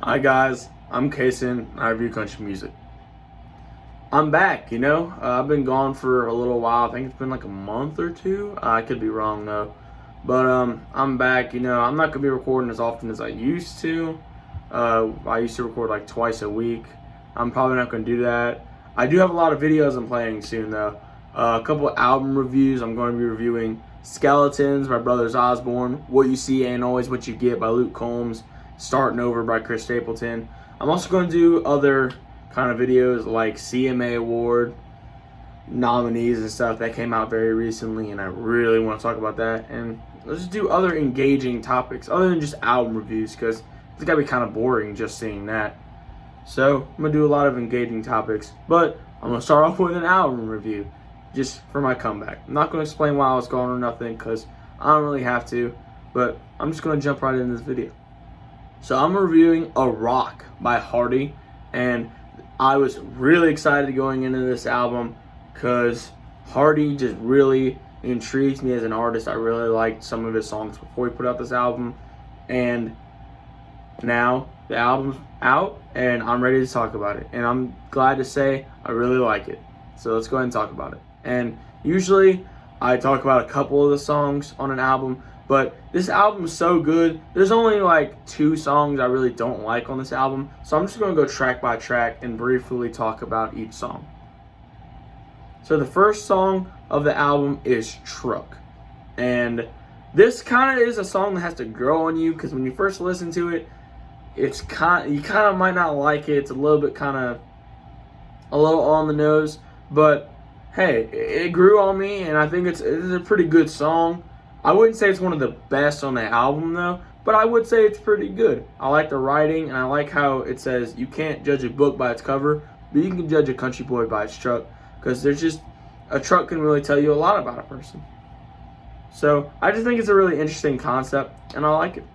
Hi guys, I'm Kason. I review country music. I'm back, I've been gone for a little while. I think it's been like a month or two. I could be wrong though. But I'm back, I'm not going to be recording as often as I used to. I used to record like twice a week. I'm probably not going to do that. I do have a lot of videos I'm planning soon though. A couple of album reviews. I'm going to be reviewing Skeletons by Brothers Osborne, What You See Ain't Always What You Get by Luke Combs, Starting Over by Chris Stapleton. I'm also going to do other kind of videos like CMA Award nominees and stuff that came out very recently, and I really want to talk about that. And let's just do other engaging topics other than just album reviews, because it's got to be kind of boring just seeing that. So I'm going to do a lot of engaging topics, but I'm going to start off with an album review just for my comeback. I'm not going to explain why I was gone or nothing, because I don't really have to, but I'm just going to jump right into this video. So I'm reviewing A Rock by Hardy, and I was really excited going into this album because Hardy just really intrigues me as an artist. I really liked some of his songs before he put out this album, and now the album's out and I'm ready to talk about it, and I'm glad to say I really like it. So let's go ahead and talk about it. And usually I talk about a couple of the songs on an album, but this album is so good. There's only like 2 songs I really don't like on this album, so I'm just going to go track by track and briefly talk about each song. So the first song of the album is Truck, and this kind of is a song that has to grow on you, because when you first listen to it, you kind of might not like it. It's a little bit a little on the nose, but hey, it grew on me, and I think it's a pretty good song. I wouldn't say it's one of the best on the album though, but I would say it's pretty good. I like the writing, and I like how it says you can't judge a book by its cover, but you can judge a country boy by its truck, because a truck can really tell you a lot about a person. So I just think it's a really interesting concept, and I like it.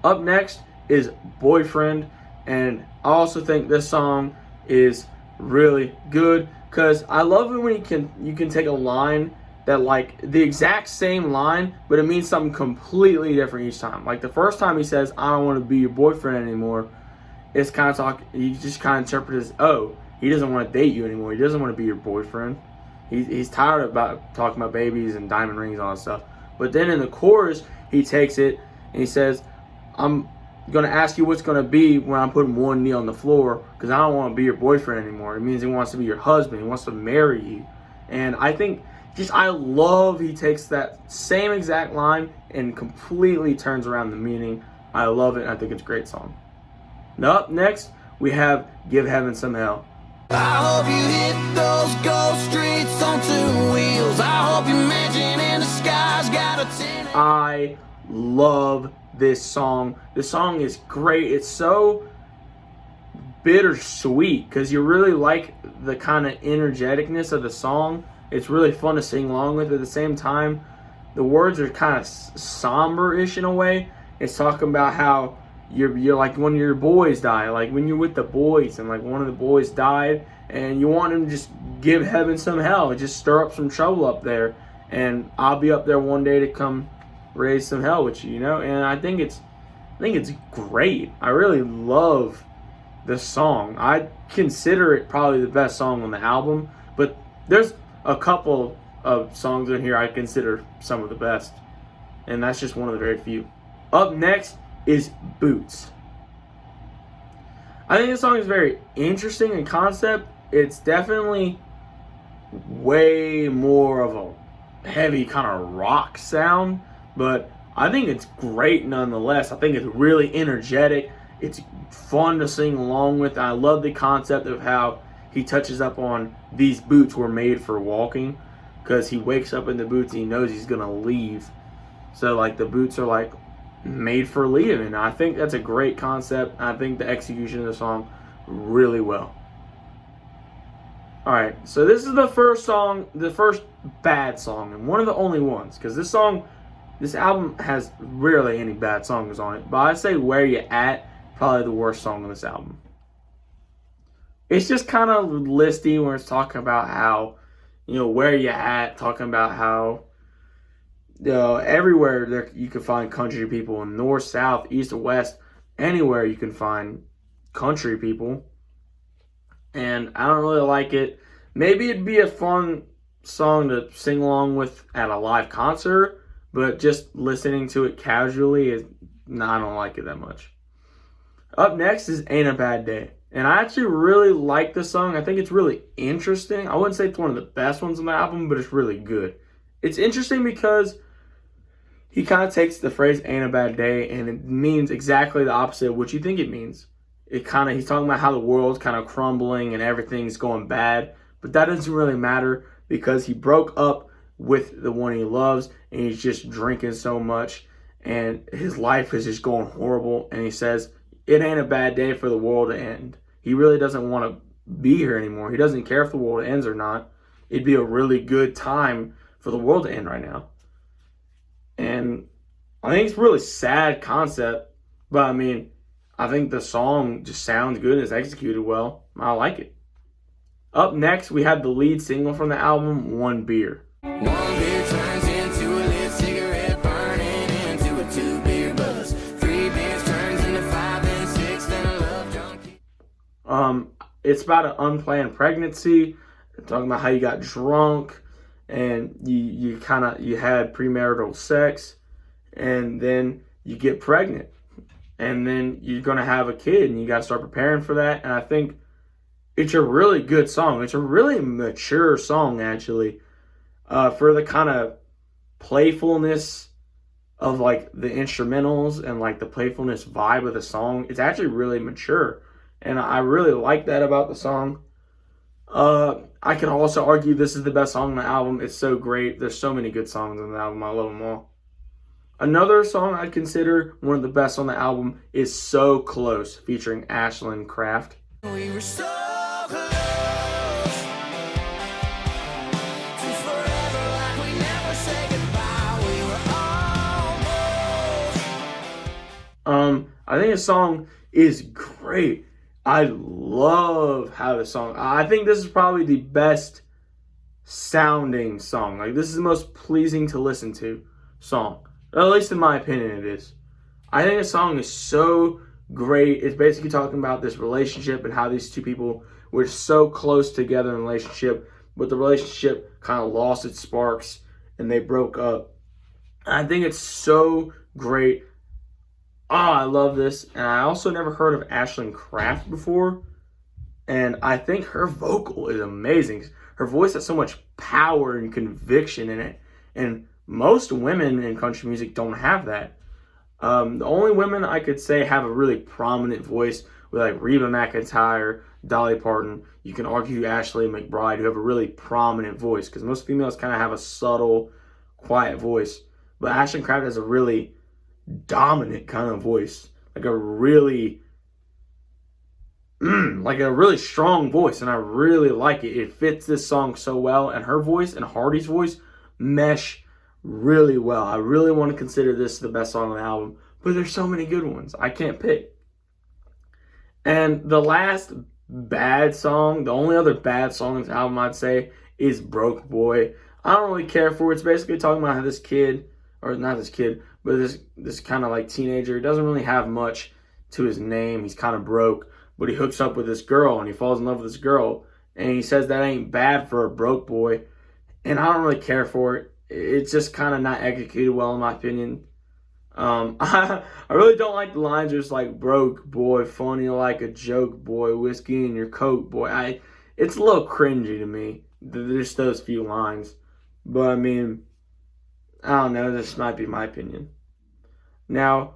Up next is Boyfriend, and I also think this song is really good, because I love it when you can take a line that, like, the exact same line, but it means something completely different each time. Like the first time he says, "I don't want to be your boyfriend anymore," it's kind of you just kind of interpret it as, oh, he doesn't want to date you anymore. He doesn't want to be your boyfriend. He's tired about talking about babies and diamond rings and all that stuff. But then in the chorus, he takes it and he says, "I'm going to ask you what's going to be when I'm putting one knee on the floor, because I don't want to be your boyfriend anymore." It means he wants to be your husband. He wants to marry you. And I think I love he takes that same exact line and completely turns around the meaning. I love it, and I think it's a great song. Now up next, we have Give Heaven Some Hell. I hope you hit those ghost streets on 2 wheels. I hope your mansion in the sky's got a 10. I love this song. This song is great. It's so bittersweet because you really like the kind of energeticness of the song. It's really fun to sing along with. At the same time, the words are kind of somber-ish in a way. It's talking about how you're like when your boys die, like when you're with the boys and like one of the boys died, and you want him to just give heaven some hell, just stir up some trouble up there, and I'll be up there one day to come raise some hell with you, And I think it's great. I really love this song. I consider it probably the best song on the album, but there's a couple of songs in here I consider some of the best, and that's just one of the very few. Up next is Boots. I think this song is very interesting in concept. It's definitely way more of a heavy kind of rock sound, but I think it's great nonetheless. I think it's really energetic. It's fun to sing along with. I love the concept of how he touches up on these boots were made for walking, because he wakes up in the boots and he knows he's going to leave. So like the boots are like made for leaving. I think that's a great concept. I think the execution of the song really well. Alright, so this is the first song, the first bad song, and one of the only ones, because this album has rarely any bad songs on it, but I'd say Where You At, probably the worst song on this album. It's just kind of listy where it's talking about how, where you at, talking about how everywhere there you can find country people in north, south, east, or west. anywhere you can find country people. And I don't really like it. Maybe it'd be a fun song to sing along with at a live concert, but just listening to it casually is, no, I don't like it that much. Up next is Ain't a Bad Day. And I actually really like this song. I think it's really interesting. I wouldn't say it's one of the best ones on the album, but it's really good. It's interesting because he kind of takes the phrase "ain't a bad day" and it means exactly the opposite of what you think it means. He's talking about how the world's kind of crumbling and everything's going bad, but that doesn't really matter because he broke up with the one he loves and he's just drinking so much and his life is just going horrible, and he says it ain't a bad day for the world to end. He really doesn't want to be here anymore. He doesn't care if the world ends or not. It'd be a really good time for the world to end right now. And I think it's a really sad concept, but I mean, I think the song just sounds good and is executed well. I like it. Up next, we have the lead single from the album, One Beer. One beer turns into a lit cigarette, burning into a 2-beer buzz. 3 beers turns into 5 and 6, then a love junkie. It's about an unplanned pregnancy. Talking about how you got drunk and you had premarital sex, and then you get pregnant, and then you're gonna have a kid, and you got to start preparing for that. And I think it's a really good song. It's a really mature song, actually, for the kind of playfulness of like the instrumentals and like the playfulness vibe of the song. It's actually really mature, and I really like that about the song. I can also argue this is the best song on the album. It's so great. There's so many good songs on the album. I love them all. Another song I'd consider one of the best on the album is So Close, featuring Ashlyn Kraft. We were so close to forever, like we never say goodbye. We were almost. I think the song is great. I love how the song. I think this is probably the best sounding song. Like, this is the most pleasing to listen to song. At least in my opinion, it is. I think the song is so great. It's basically talking about this relationship and how these two people were so close together in a relationship, but the relationship kind of lost its sparks and they broke up. And I think it's so great. I love this. And I also never heard of Ashlyn Kraft before. And I think her vocal is amazing. Her voice has so much power and conviction in it. And most women in country music don't have that. The only women I could say have a really prominent voice with like Reba McEntire, Dolly Parton. You can argue Ashley McBryde, who have a really prominent voice, because most females kind of have a subtle, quiet voice. But Ashlyn Kraft has a really dominant kind of voice, like a really strong voice, and I really like it. It fits this song so well, and her voice and Hardy's voice mesh really well. I really want to consider this the best song on the album, but there's so many good ones I can't pick. And the last bad song, the only other bad song on this album I'd say is Broke Boy. I don't really care for it. It's basically talking about how this kid, or not this kid, but this kind of like teenager, doesn't really have much to his name. He's kind of broke, but he hooks up with this girl and he falls in love with this girl, and he says that ain't bad for a broke boy. And I don't really care for it. It's just kind of not executed well in my opinion. I really don't like the lines just like broke boy, funny like a joke boy, whiskey in your coat boy. It's a little cringy to me. There's those few lines. But I mean, I don't know, this might be my opinion. Now,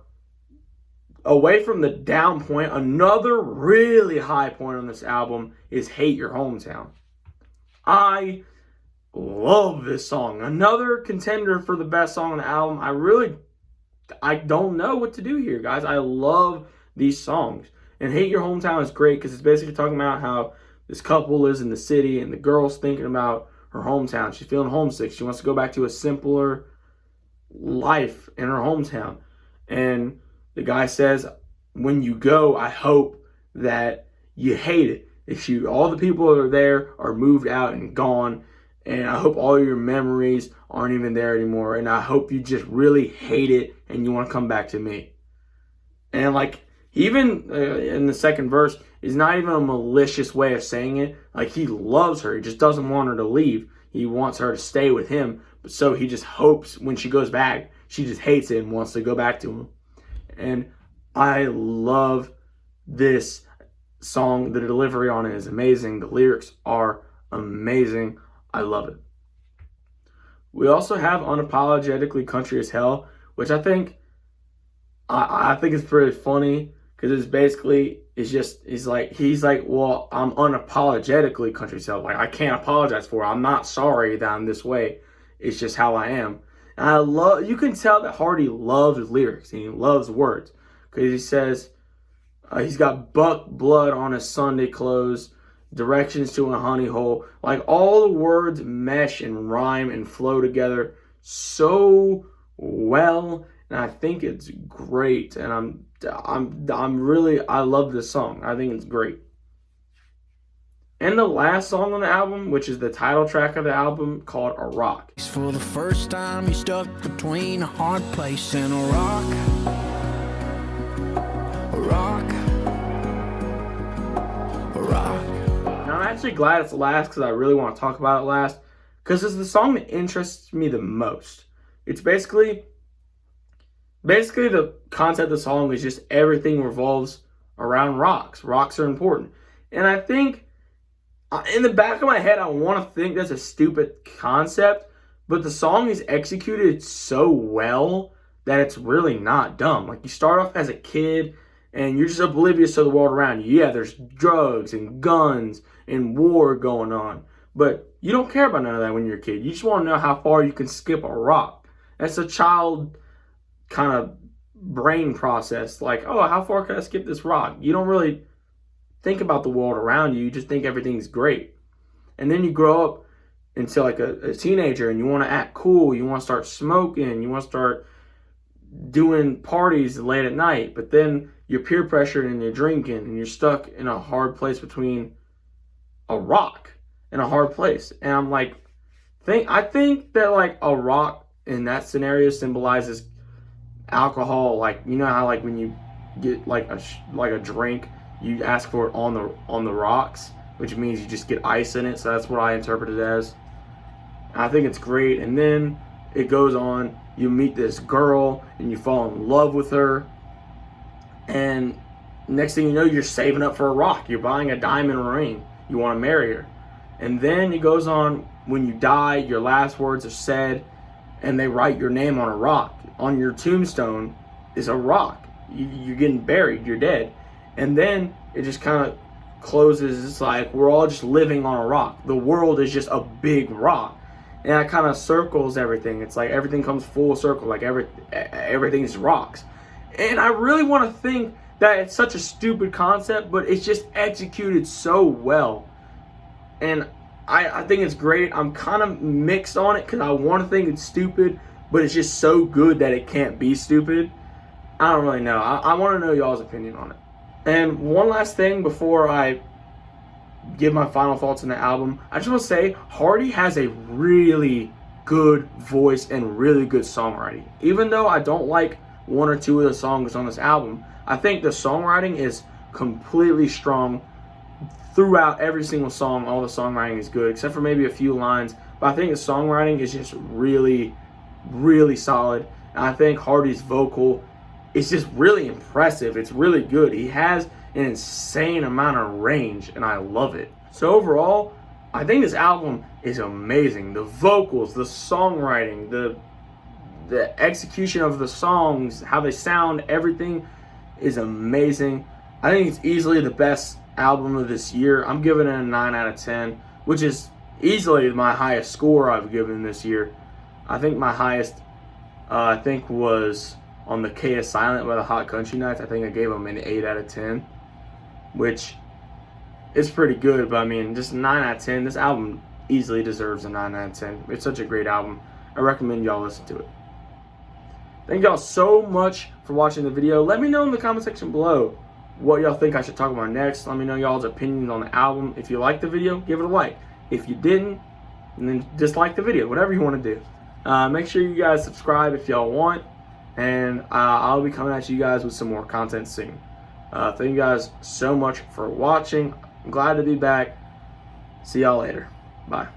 away from the down point, another really high point on this album is Hate Your Hometown. I love this song. Another contender for the best song on the album. I don't know what to do here, guys. I love these songs. And Hate Your Hometown is great because it's basically talking about how this couple lives in the city and the girl's thinking about her hometown. She's feeling homesick. She wants to go back to a simpler life in her hometown. And the guy says, when you go, I hope that you hate it. All the people that are there are moved out and gone, and I hope all your memories aren't even there anymore, and I hope you just really hate it and you want to come back to me. And like, He even, in the second verse, is not even a malicious way of saying it. Like, he loves her. He just doesn't want her to leave. He wants her to stay with him. But so he just hopes when she goes back, she just hates it and wants to go back to him. And I love this song. The delivery on it is amazing. The lyrics are amazing. I love it. We also have Unapologetically Country as Hell, which I think is pretty funny, because it's basically, he's like, well, I'm unapologetically country as hell. Like, I can't apologize for it. I'm not sorry that I'm this way. It's just how I am. And you can tell that Hardy loves lyrics and he loves words, because he says he's got buck blood on his Sunday clothes, directions to a honey hole. Like, all the words mesh and rhyme and flow together so well, and I think it's great. And I love this song. I think it's great. And the last song on the album, which is the title track of the album, called A Rock. For the first time, you stuck between a hard place and a rock. A rock. A rock. Now, I'm actually glad it's last, because I really want to talk about it last, because it's the song that interests me the most. It's basically the concept of the song is just everything revolves around rocks. Rocks are important. And I think, in the back of my head, I want to think that's a stupid concept, but the song is executed so well that it's really not dumb. Like, you start off as a kid and you're just oblivious to the world around you. Yeah, there's drugs and guns and war going on, but you don't care about none of that when you're a kid. You just want to know how far you can skip a rock. That's a child kind of brain process. Like, oh, how far can I skip this rock? You don't really think about the world around you. You just think everything's great. And then you grow up into like a teenager and you want to act cool. You want to start smoking. You want to start doing parties late at night. But then you're peer pressured and you're drinking and you're stuck in a hard place between a rock and a hard place. And I'm like, I think that like a rock in that scenario symbolizes alcohol. Like, you know how like when you get like a drink, you ask for it on the rocks, which means you just get ice in it. So that's what I interpret it as. I think it's great. And then it goes on, you meet this girl and you fall in love with her, and next thing you know, you're saving up for a rock. You're buying a diamond ring. You want to marry her. And then it goes on, when you die, your last words are said and they write your name on a rock. On your tombstone is a rock. You're getting buried. You're dead. And then it just kind of closes. It's like we're all just living on a rock. The world is just a big rock. And that kind of circles everything. It's like everything comes full circle. Like everything's rocks. And I really want to think that it's such a stupid concept, but it's just executed so well. And I think it's great. I'm kind of mixed on it, because I want to think it's stupid, but it's just so good that it can't be stupid. I don't really know. I want to know y'all's opinion on it. And one last thing before I give my final thoughts on the album, I just want to say Hardy has a really good voice and really good songwriting. Even though I don't like one or two of the songs on this album, I think the songwriting is completely strong throughout every single song. All the songwriting is good, except for maybe a few lines. But I think the songwriting is just really, really solid. And I think Hardy's vocal is just really impressive. It's really good. He has an insane amount of range, and I love it. So overall, I think this album is amazing. The vocals, the songwriting, the execution of the songs, how they sound, everything is amazing. I think it's easily the best album of this year. I'm giving it a 9 out of 10, which is easily my highest score I've given this year. I think my highest, was on the K is Silent by the Hot Country Nights. I think I gave them an 8 out of 10, which is pretty good. But I mean, just 9 out of 10. This album easily deserves a 9 out of 10. It's such a great album. I recommend y'all listen to it. Thank y'all so much for watching the video. Let me know in the comment section below what y'all think I should talk about next. Let me know y'all's opinions on the album. If you liked the video, give it a like. If you didn't, then dislike the video. Whatever you want to do. Make sure you guys subscribe if y'all want. And I'll be coming at you guys with some more content soon. Thank you guys so much for watching. I'm glad to be back. See y'all later. Bye.